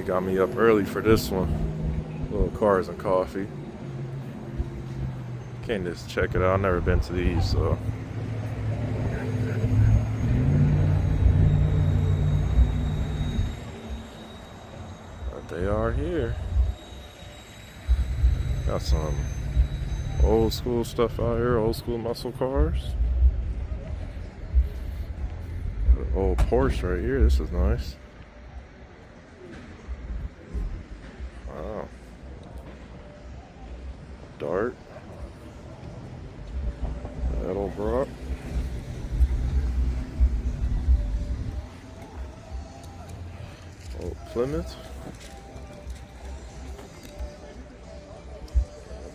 They got me up early for this one. Little cars and coffee. Can't just check it out. I've never been to these, so. But they are here. Got some old school stuff out here, old school muscle cars. Got an old Porsche right here. This is nice. Wow. Dart. Edelbrock. Old Plymouth.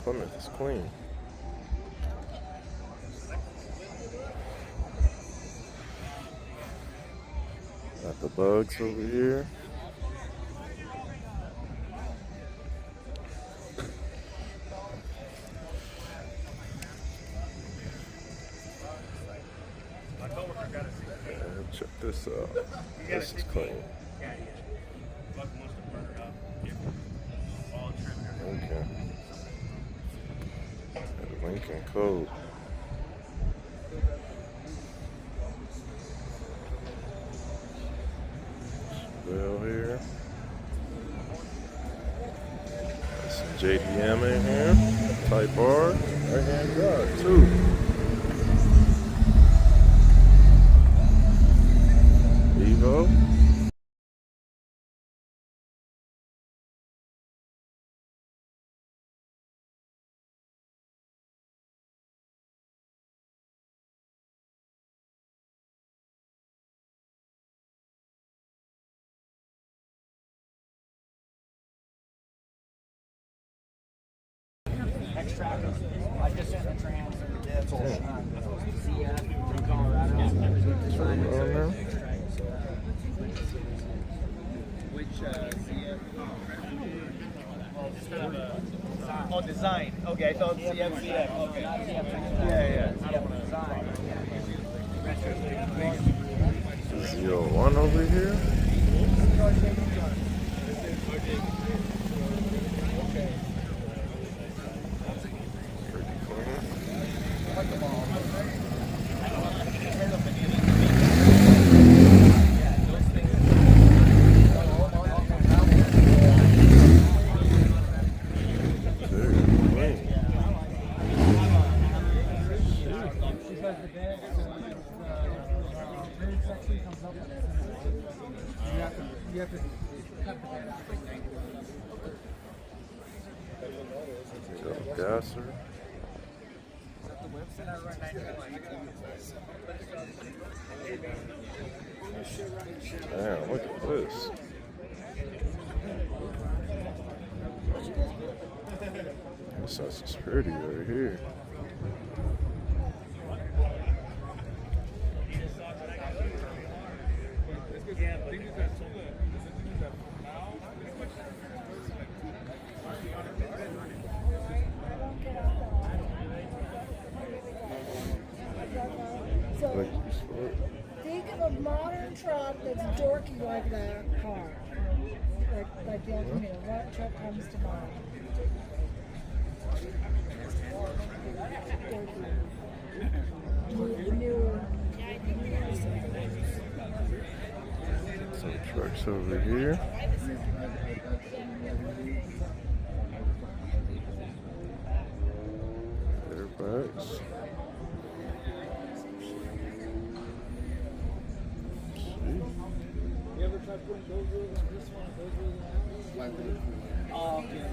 Plymouth is clean. Got the bugs over here. Check this out. This is clean. Okay. Lincoln Code. Bell here. Got some JDM in here. Type R. Right hand drive too. Evo. I just sent a trans and the CF from Colorado. Which CF? Oh, design. Okay, I thought CF. Okay. Yeah. Z01 over here. Gasser. Damn, look at this. This is pretty right here. So, think of a modern truck that's dorky like that car. Like the Ultimate. What truck comes to mind? Some trucks over here. Airbags. You ever tried putting those wheels on this one, those wheels on that one? Oh, okay.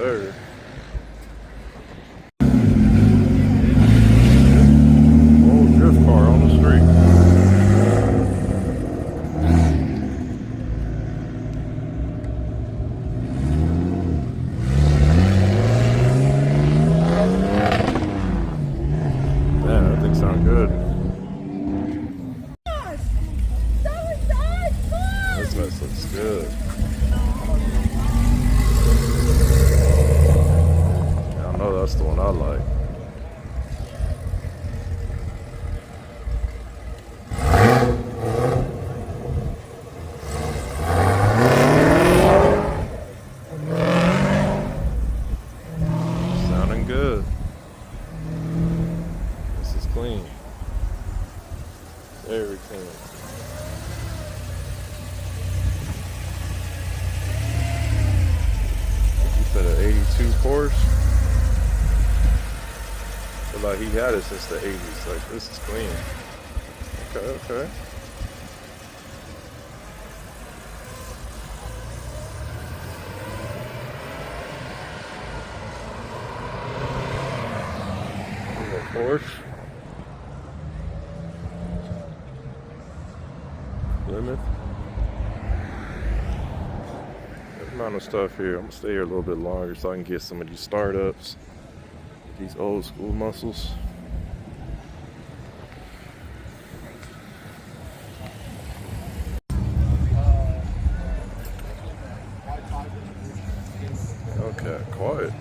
sir. Old drift car on the street. Man, that thing sounds good. This mess looks good. Yeah, I know that's the one I like. Sounding good. This is clean. Very clean. You said an 82 Porsche? Feel like he had it since the 80s. Like, this is clean. Okay. Porsche. Plymouth. Good amount of stuff here. I'm gonna stay here a little bit longer so I can get some of these startups, these old school muscles. Okay, quiet.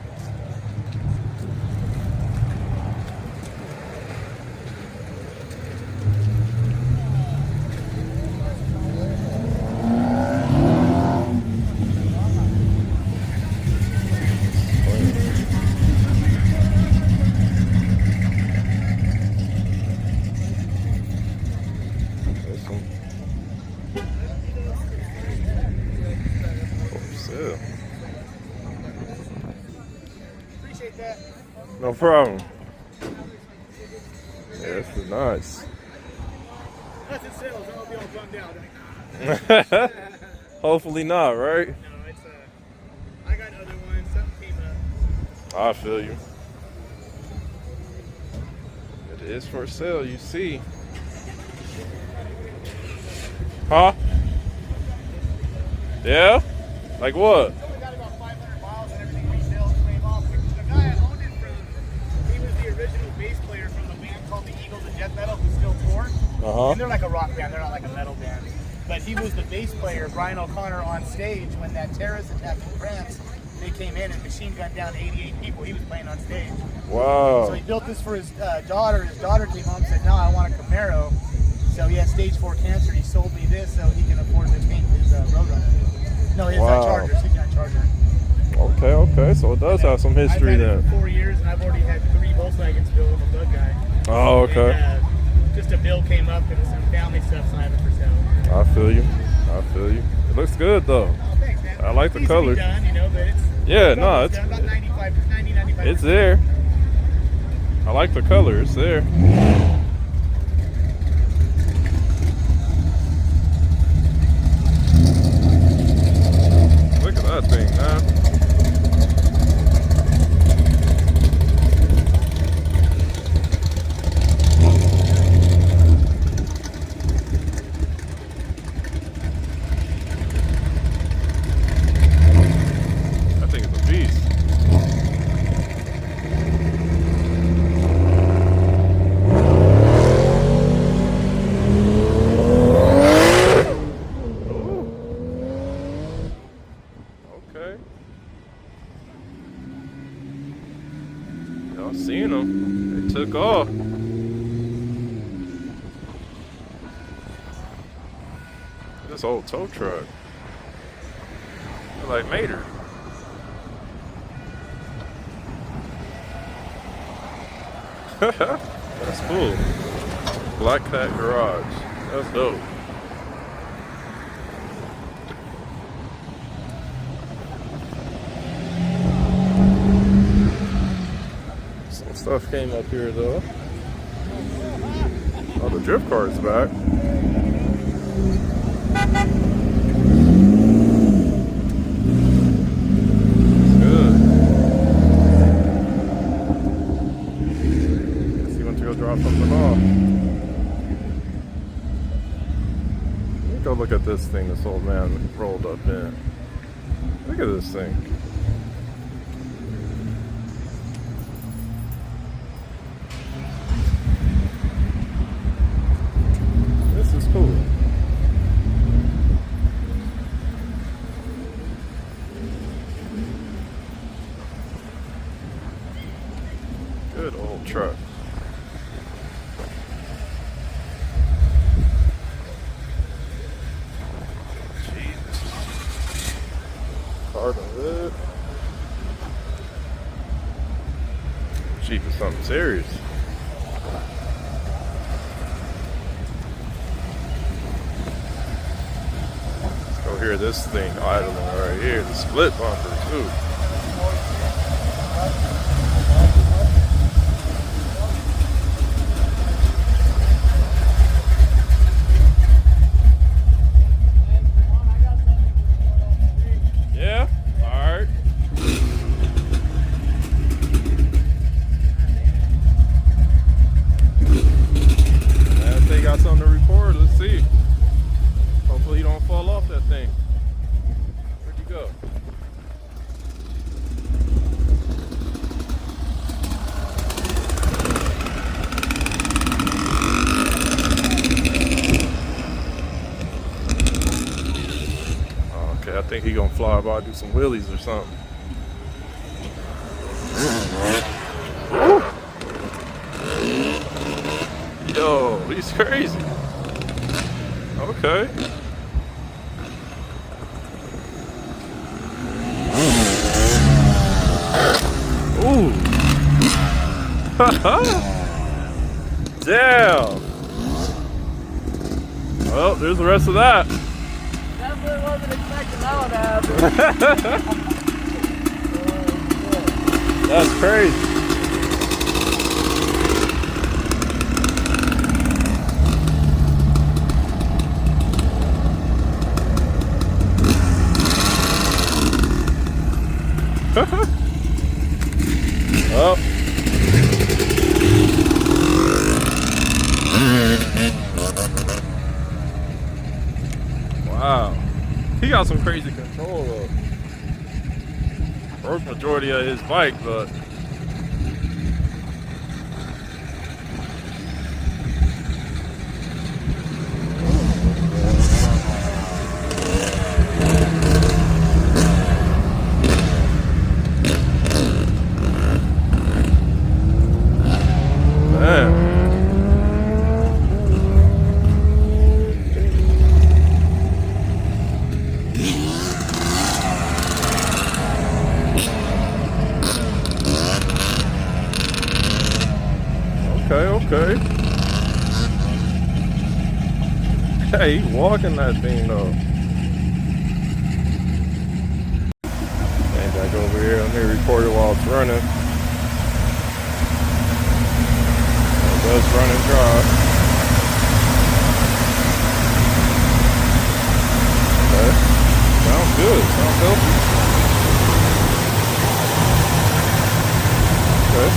Appreciate that. No problem. Yeah, this is nice. That's in sales. I'll be all bummed out. Hopefully not, right? No, it's I got other ones. Something came up. I feel you. It is for sale, you see. Huh? Yeah? Like what? So we got about 500 miles and everything resale came off. The guy that owned it he was the original bass player from the band called the Eagles of Death Metal who still tour. Uh-huh. And they're like a rock band, they're not like a metal band. But he was the bass player, Brian O'Connor, on stage when that terrorist attack in France, they came in and machine gunned down 88 people. He was playing on stage. Wow. So he built this for his daughter. His daughter came home and said, no, I want a Camaro. So he had stage 4 cancer. He sold me this so he can afford to paint his Roadrunner. No, his Charger. He's got a Charger. Okay. So it does have some history I've had then. it for 4 years, and I've already had 3 Volkswagens built. I'm a bug guy. Oh, okay. And, just a bill came up and some family stuff, so I have it for sale. I feel you. It looks good though. Oh, thanks, man. I like the Needs to be color. done, you know, but it's It's done about 95. It's there. I like the color. It's there. Look at that thing, man. Y'all seen them. They took off. This old tow truck. Like Mater. That's cool. Black Cat Garage. That's dope. Some stuff came up here though. Oh, the drift car's back. Good. go look at this thing this old man rolled up in. Look at this thing. This is cool. Good old truck. Carbon hood. Jeep is something serious. Let's go hear this thing idling right here. The split bumper too. Got something to record. Let's see. Hopefully you don't fall off that thing. Where'd you go? Okay, I think he gonna fly by, do some wheelies or something. Yo, he's crazy. Okay. Ooh. Damn. Well, there's the rest of that. Definitely wasn't expecting that one to happen. That's crazy. Oh. Wow. He got some crazy control though. Broke majority of his bike, but okay. Hey, he's walking that thing though. And back over here, let me record it while it's running. It does run and drive. Okay. Sounds good. Sounds healthy. Okay.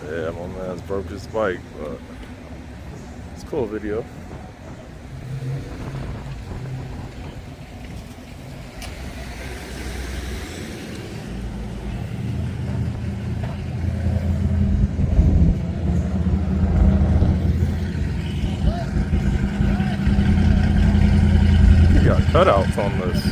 Yeah, my man's broke his bike, but it's a cool video. You got cutouts on this.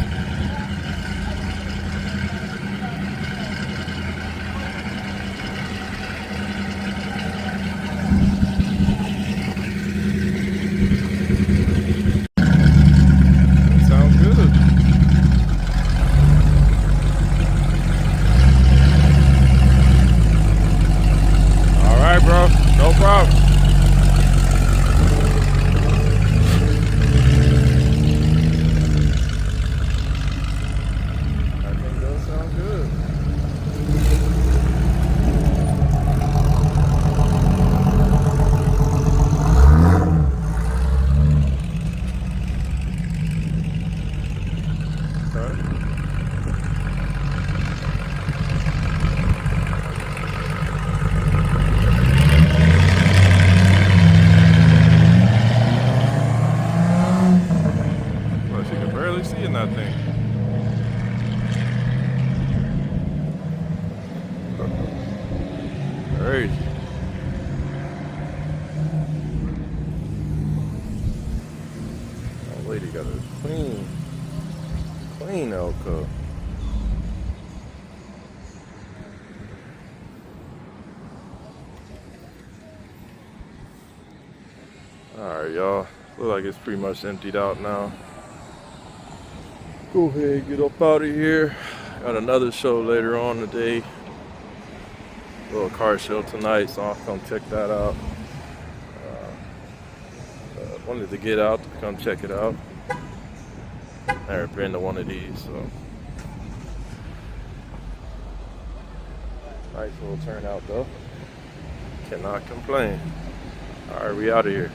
Bro, no problem. crazy. That lady got a clean elk cup. Alright, y'all. Look like it's pretty much emptied out now. Go ahead, get up out of here. Got another show later on today. Little car show tonight, so I'll come check that out. Wanted to get out to come check it out. Never been to one of these, so. Nice little turnout though. Cannot complain. Alright, we out of here.